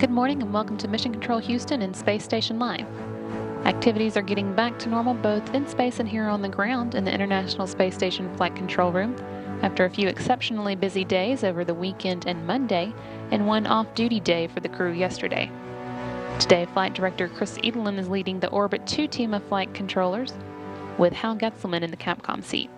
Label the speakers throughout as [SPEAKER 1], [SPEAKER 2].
[SPEAKER 1] Good morning and welcome to Mission Control Houston and Space Station Live. Activities are getting back to normal both in space and here on the ground in the International Space Station Flight Control Room after a few exceptionally busy days over the weekend and Monday and one off-duty day for the crew yesterday. Today, Flight Director Chris Edelin is leading the Orbit 2 team of flight controllers with Hal Getzelman in the Capcom seat.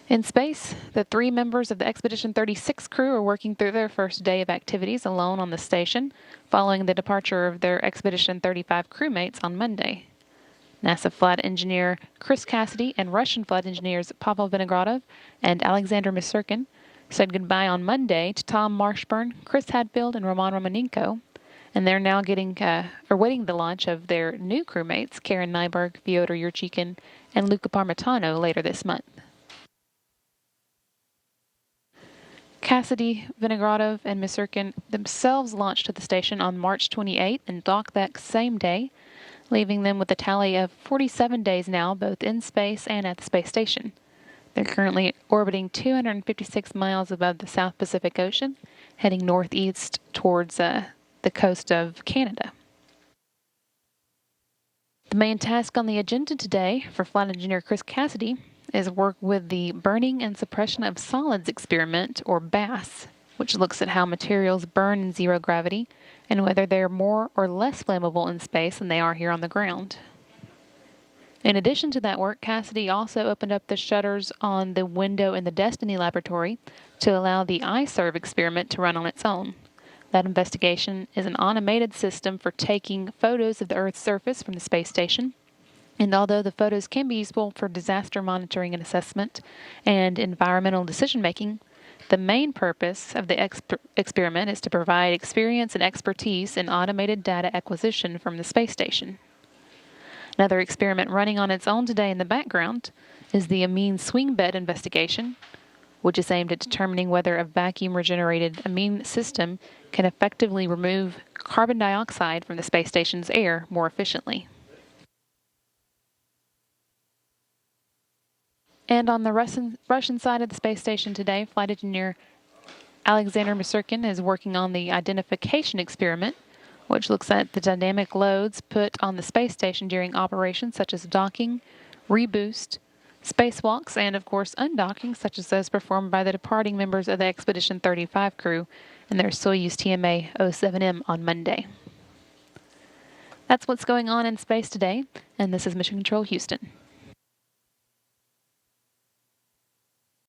[SPEAKER 1] In space, the 3 members of the Expedition 36 crew are working through their first day of activities alone on the station, following the departure of their Expedition 35 crewmates on Monday. NASA flight engineer Chris Cassidy and Russian flight engineers Pavel Vinogradov and Alexander Misurkin said goodbye on Monday to Tom Marshburn, Chris Hadfield, and Roman Romanenko, and they're now waiting the launch of their new crewmates, Karen Nyberg, Fyodor Yurchikhin, and Luca Parmitano later this month. Cassidy, Vinogradov, and Misurkin themselves launched to the station on March 28th and docked that same day, leaving them with a tally of 47 days now, both in space and at the space station. They're currently orbiting 256 miles above the South Pacific Ocean, heading northeast towards the coast of Canada. The main task on the agenda today for Flight Engineer Chris Cassidy is work with the Burning and Suppression of Solids experiment, or BASS, which looks at how materials burn in zero gravity and whether they're more or less flammable in space than they are here on the ground. In addition to that work, Cassidy also opened up the shutters on the window in the Destiny laboratory to allow the iServe experiment to run on its own. That investigation is an automated system for taking photos of the Earth's surface from the space station. And although the photos can be useful for disaster monitoring and assessment and environmental decision-making, the main purpose of the experiment is to provide experience and expertise in automated data acquisition from the space station. Another experiment running on its own today in the background is the amine swing bed investigation, which is aimed at determining whether a vacuum-regenerated amine system can effectively remove carbon dioxide from the space station's air more efficiently. And on the Russian side of the space station today, flight engineer Alexander Misurkin is working on the identification experiment, which looks at the dynamic loads put on the space station during operations such as docking, reboost, spacewalks, and of course undocking, such as those performed by the departing members of the Expedition 35 crew and their Soyuz TMA-07M on Monday. That's what's going on in space today, and this is Mission Control Houston.